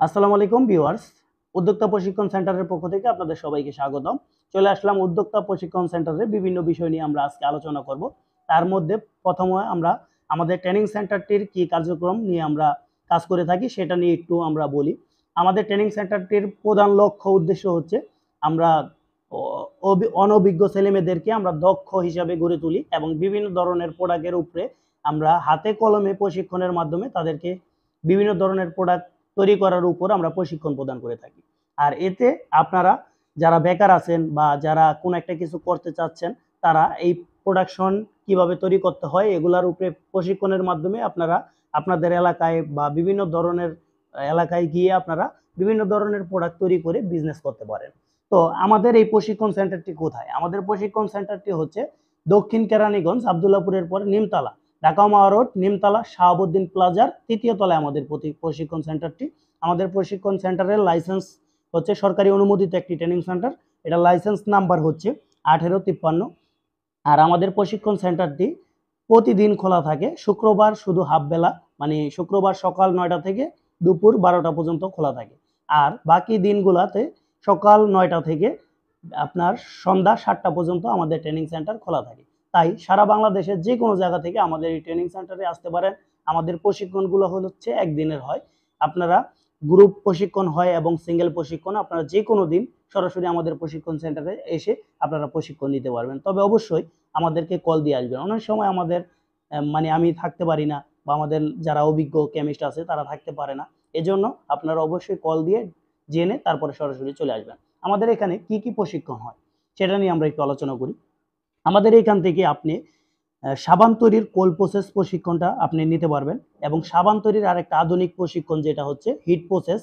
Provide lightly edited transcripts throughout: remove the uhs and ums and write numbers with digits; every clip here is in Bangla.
আসসালামু আলাইকুম ভিউয়ার্স। উদ্যোক্তা প্রশিক্ষণ সেন্টারের পক্ষ থেকে আপনাদের সবাইকে স্বাগতম। চলে আসলাম উদ্যোক্তা প্রশিক্ষণ সেন্টারের বিভিন্ন বিষয় নিয়ে আমরা আজকে আলোচনা করব। তার মধ্যে প্রথমে আমরা আমাদের ট্রেনিং সেন্টারটির কি কার্যক্রম নিয়ে আমরা কাজ করে থাকি সেটা নিয়ে একটু আমরা বলি। আমাদের ট্রেনিং সেন্টারটির প্রধান লক্ষ্য উদ্দেশ্য হচ্ছে আমরা অনভিজ্ঞ ছেলেমেয়েদেরকে আমরা দক্ষ হিসাবে গড়ে তুলি এবং বিভিন্ন ধরনের প্রোডাক্টের উপরে আমরা হাতে কলমে প্রশিক্ষণের মাধ্যমে তাদেরকে বিভিন্ন ধরনের প্রোডাক্ট তৈরি করার উপর আমরা প্রশিক্ষণ প্রদান করে থাকি। আর এতে আপনারা যারা বেকার আছেন বা যারা কোনো একটা কিছু করতে চাচ্ছেন তারা এই প্রোডাকশন কিভাবে তৈরি করতে হয় এগুলার উপরে প্রশিক্ষণের মাধ্যমে আপনারা আপনাদের এলাকায় বা বিভিন্ন ধরনের এলাকায় গিয়ে আপনারা বিভিন্ন ধরনের প্রোডাক্ট তৈরি করে বিজনেস করতে পারেন। তো আমাদের এই প্রশিক্ষণ সেন্টারটি কোথায়? আমাদের প্রশিক্ষণ সেন্টারটি হচ্ছে দক্ষিণ কেরানীগঞ্জ আবদুল্লাপুরের পরে নিমতলা, ঢাকা মহা রোড, নিমতলা শাহাবুদ্দিন প্লাজার তৃতীয় তলায় আমাদের প্রশিক্ষণ সেন্টারটি। আমাদের প্রশিক্ষণ সেন্টারের লাইসেন্স হচ্ছে সরকারি অনুমোদিত একটি ট্রেনিং সেন্টার। এটা লাইসেন্স নাম্বার হচ্ছে 1853। আর আমাদের প্রশিক্ষণ সেন্টারটি প্রতিদিন খোলা থাকে, শুক্রবার শুধু হাফ বেলা, মানে শুক্রবার সকাল 9টা থেকে দুপুর 12টা পর্যন্ত খোলা থাকে। আর বাকি দিনগুলাতে সকাল 9টা থেকে আপনার সন্ধ্যা 7টা পর্যন্ত আমাদের ট্রেনিং সেন্টার খোলা থাকে। তাই সারা বাংলাদেশের যে কোনো জায়গা থেকে আমাদের এই ট্রেনিং সেন্টারে আসতে পারেন। আমাদের প্রশিক্ষণগুলো হচ্ছে একদিনের হয়। আপনারা গ্রুপ প্রশিক্ষণ হয় এবং সিঙ্গেল প্রশিক্ষণ আপনারা যে কোনো দিন সরাসরি আমাদের প্রশিক্ষণ সেন্টারে এসে আপনারা প্রশিক্ষণ নিতে পারবেন। তবে অবশ্যই আমাদেরকে কল দিয়ে আসবেন। অনেক সময় আমাদের মানে আমি থাকতে পারি না বা আমাদের যারা অভিজ্ঞ কেমিস্ট আছে তারা থাকতে পারে না। এজন্য আপনারা অবশ্যই কল দিয়ে জেনে তারপরে সরাসরি চলে আসবেন। আমাদের এখানে কি কি প্রশিক্ষণ হয় সেটা নিয়ে আমরা একটু আলোচনা করি। আমাদের এখান থেকে আপনি সাবান তৈরির কোল্ড প্রসেস প্রশিক্ষণটা আপনি নিতে পারবেন এবং সাবান তৈরির আরেকটা আধুনিক প্রশিক্ষণ যেটা হচ্ছে হিট প্রসেস,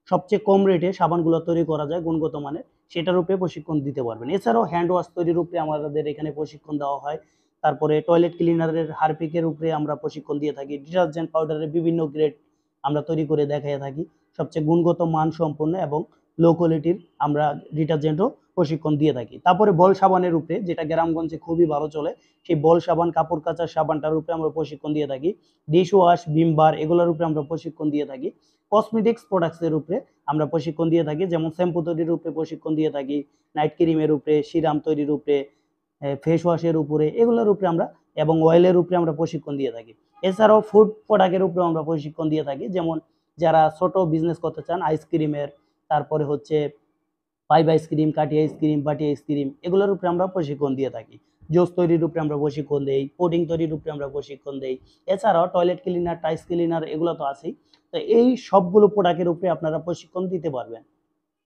সবচেয়ে কম রেটে সাবানগুলো তৈরি করা যায় গুণগত মানের, সেটার উপরে প্রশিক্ষণ দিতে পারবেন। এছাড়াও হ্যান্ড ওয়াশ তৈরির উপরে আমাদের এখানে প্রশিক্ষণ দেওয়া হয়। তারপরে টয়লেট ক্লিনারের হারপিকের উপরে আমরা প্রশিক্ষণ দিয়ে থাকি। ডিটারজেন্ট পাউডারের বিভিন্ন গ্রেড আমরা তৈরি করে দেখাইয়া থাকি। সবচেয়ে গুণগত মান সম্পন্ন এবং লো কোয়ালিটির আমরা ডিটারজেন্টও প্রশিক্ষণ দিয়ে থাকি। তারপরে বল সাবানের উপরে, যেটা গ্রামগঞ্জে খুবই ভালো চলে, সেই বল সাবান, কাপড় কাচার সাবানটার উপরে আমরা প্রশিক্ষণ দিয়ে থাকি। ডিশ ওয়াশ, ভিম বার এগুলোর উপরে আমরা প্রশিক্ষণ দিয়ে থাকি। কসমেটিক্স প্রোডাক্টসের উপরে আমরা প্রশিক্ষণ দিয়ে থাকি, যেমন শ্যাম্পু তৈরির উপরে প্রশিক্ষণ দিয়ে থাকি, নাইট ক্রিমের উপরে, সিরাম তৈরির উপরে, ফেস ওয়াশের উপরে, এগুলোর উপরে আমরা এবং অয়েলের উপরে আমরা প্রশিক্ষণ দিয়ে থাকি। এছাড়াও ফুড প্রোডাক্টের উপরে আমরা প্রশিক্ষণ দিয়ে থাকি, যেমন যারা ছোট বিজনেস করতে চান আইসক্রিমের, তারপরে হচ্ছে পাইপ আইসক্রিম, কাঠি আইসক্রিম, বাটি আইসক্রিম এগুলোর উপরে আমরা প্রশিক্ষণ দিয়ে থাকি। জুস তৈরির উপরে আমরা প্রশিক্ষণ দেই, পুডিং তৈরির উপরে আমরা প্রশিক্ষণ দেই। এছাড়াও টয়লেট ক্লিনার, টাইস ক্লিনার এগুলো তো আছেই। তো এই সবগুলো প্রোডাক্টের উপরে আপনারা প্রশিক্ষণ দিতে পারবেন।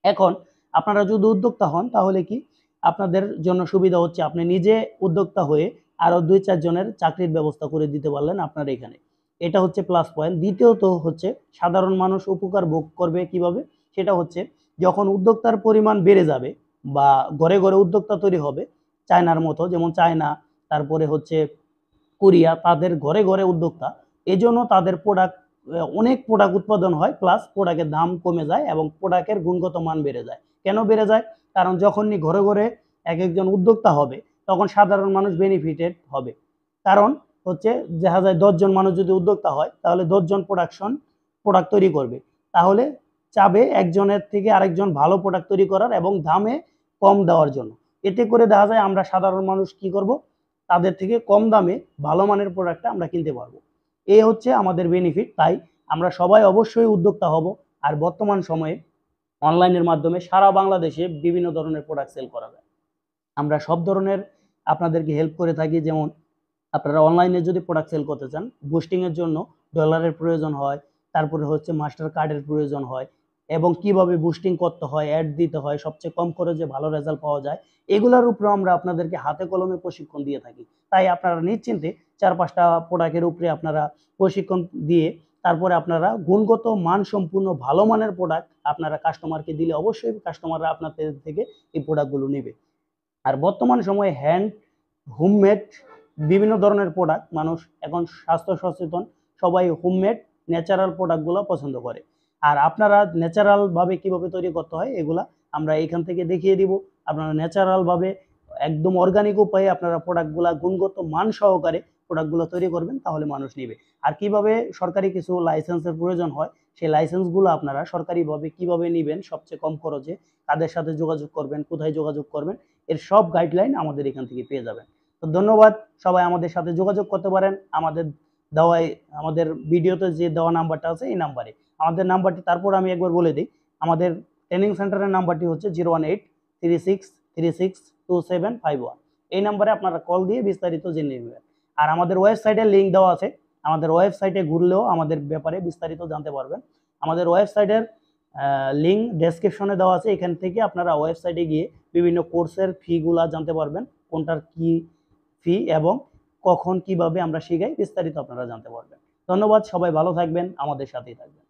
এখন আপনারা যদি উদ্যোক্তা হন তাহলে কি আপনাদের জন্য সুবিধা হচ্ছে, আপনি নিজে উদ্যোক্তা হয়ে আরো 2-4 জনের চাকরির ব্যবস্থা করে দিতে পারলেন আপনার এখানে। এটা হচ্ছে প্লাস পয়েন্ট। দ্বিতীয়ত হচ্ছে সাধারণ মানুষ উপকার ভোগ করবে কিভাবে, সেটা হচ্ছে যখন উদ্যোক্তার পরিমাণ বেড়ে যাবে বা ঘরে ঘরে উদ্যোক্তা তৈরি হবে, চায়নার মতো, যেমন চায়না, তারপরে হচ্ছে কোরিয়া, তাদের ঘরে ঘরে উদ্যোক্তা, এজন্য তাদের প্রোডাক্ট, অনেক প্রোডাক্ট উৎপাদন হয়, প্লাস প্রোডাক্টের দাম কমে যায় এবং প্রোডাক্টের গুণগত মান বেড়ে যায়। কেন বেড়ে যায়? কারণ যখনই ঘরে ঘরে এক একজন উদ্যোক্তা হবে তখন সাধারণ মানুষ বেনিফিটেড হবে। কারণ হচ্ছে দেখা যায় 10 জন মানুষ যদি উদ্যোক্তা হয় তাহলে 10 জন প্রোডাক্ট তৈরি করবে, তাহলে চাবে একজনের থেকে আরেকজন ভালো প্রোডাক্ট তৈরি করার এবং দামে কম দেওয়ার জন্য। এতে করে দেখা যায় আমরা সাধারণ মানুষ কি করব, তাদের থেকে কম দামে ভালো মানের প্রোডাক্টটা আমরা কিনতে পারবো। এই হচ্ছে আমাদের বেনিফিট। তাই আমরা সবাই অবশ্যই উদ্যোক্তা হব। আর বর্তমান সময়ে অনলাইনের মাধ্যমে সারা বাংলাদেশে বিভিন্ন ধরনের প্রোডাক্ট সেল করা যায়। আমরা সব ধরনের আপনাদেরকে হেল্প করে থাকি। যেমন আপনারা অনলাইনে যদি প্রোডাক্ট সেল করতে চান, বুস্টিং এর জন্য ডলারের প্রয়োজন হয়, তারপরে হচ্ছে মাস্টার কার্ডের প্রয়োজন হয়, এবং কিভাবে বুস্টিং করতে হয়, অ্যাড দিতে হয়, সবচেয়ে কম খরচে ভালো রেজাল্ট পাওয়া যায়, এগুলোর উপরে আমরা আপনাদেরকে হাতে কলমে প্রশিক্ষণ দিয়ে থাকি। তাই আপনারা নিশ্চিন্তে 4-5টা প্রোডাক্টের উপরে আপনারা প্রশিক্ষণ দিয়ে তারপরে আপনারা গুণগত মান সম্পূর্ণ ভালো মানের প্রোডাক্ট আপনারা কাস্টমারকে দিলে অবশ্যই কাস্টমাররা আপনাদের থেকে এই প্রোডাক্টগুলো নেবে। আর বর্তমান সময়ে হোমমেড বিভিন্ন ধরনের প্রোডাক্ট, মানুষ এখন স্বাস্থ্য সচেতন, সবাই হোমমেড ন্যাচারাল প্রোডাক্টগুলো পছন্দ করে। আর আপনারা ন্যাচারাল ভাবে কিভাবে তৈরি করতে হয় এগুলা আমরা এখান থেকে দেখিয়ে দিব। আপনারা ন্যাচারাল ভাবে একদম অর্গানিক উপায়ে আপনারা প্রোডাক্টগুলা গুণগত মান সহকারে প্রোডাক্টগুলো তৈরি করবেন, তাহলে মানুষ নেবে। আর কিভাবে সরকারি কিছু লাইসেন্সের প্রয়োজন হয়, সেই লাইসেন্সগুলো আপনারা সরকারিভাবে কিভাবে নেবেন সবচেয়ে কম খরচে, কাদের সাথে যোগাযোগ করবেন, কোথায় যোগাযোগ করবেন, এর সব গাইডলাইন আমাদের এখান থেকে পেয়ে যাবেন। তো ধন্যবাদ, সবাই আমাদের সাথে যোগাযোগ করতে পারেন আমাদের দেওয়ায়, আমাদের ভিডিওতে যে দেওয়া নাম্বারটা আছে এই নাম্বারে। আমাদের নাম্বারটি তারপর আমি একবার বলে দিই, আমাদের ট্রেনিং সেন্টারের নাম্বারটি হচ্ছে 01836362751। এই নাম্বারে আপনারা কল দিয়ে বিস্তারিত জেনে নেবেন। আর আমাদের ওয়েবসাইটের লিঙ্ক দেওয়া আছে, আমাদের ওয়েবসাইটে ঘুরলেও আমাদের ব্যাপারে বিস্তারিত জানতে পারবেন। আমাদের ওয়েবসাইটের লিঙ্ক ডেসক্রিপশনে দেওয়া আছে, এখান থেকে আপনারা ওয়েবসাইটে গিয়ে বিভিন্ন কোর্সের ফিগুলা জানতে পারবেন, কোনটার কি ফি এবং কখন কিভাবে আমরা শিখাই বিস্তারিত আপনারা জানতে পারবেন। ধন্যবাদ, সবাই ভালো থাকবেন, আমাদের সাথেই থাকবেন।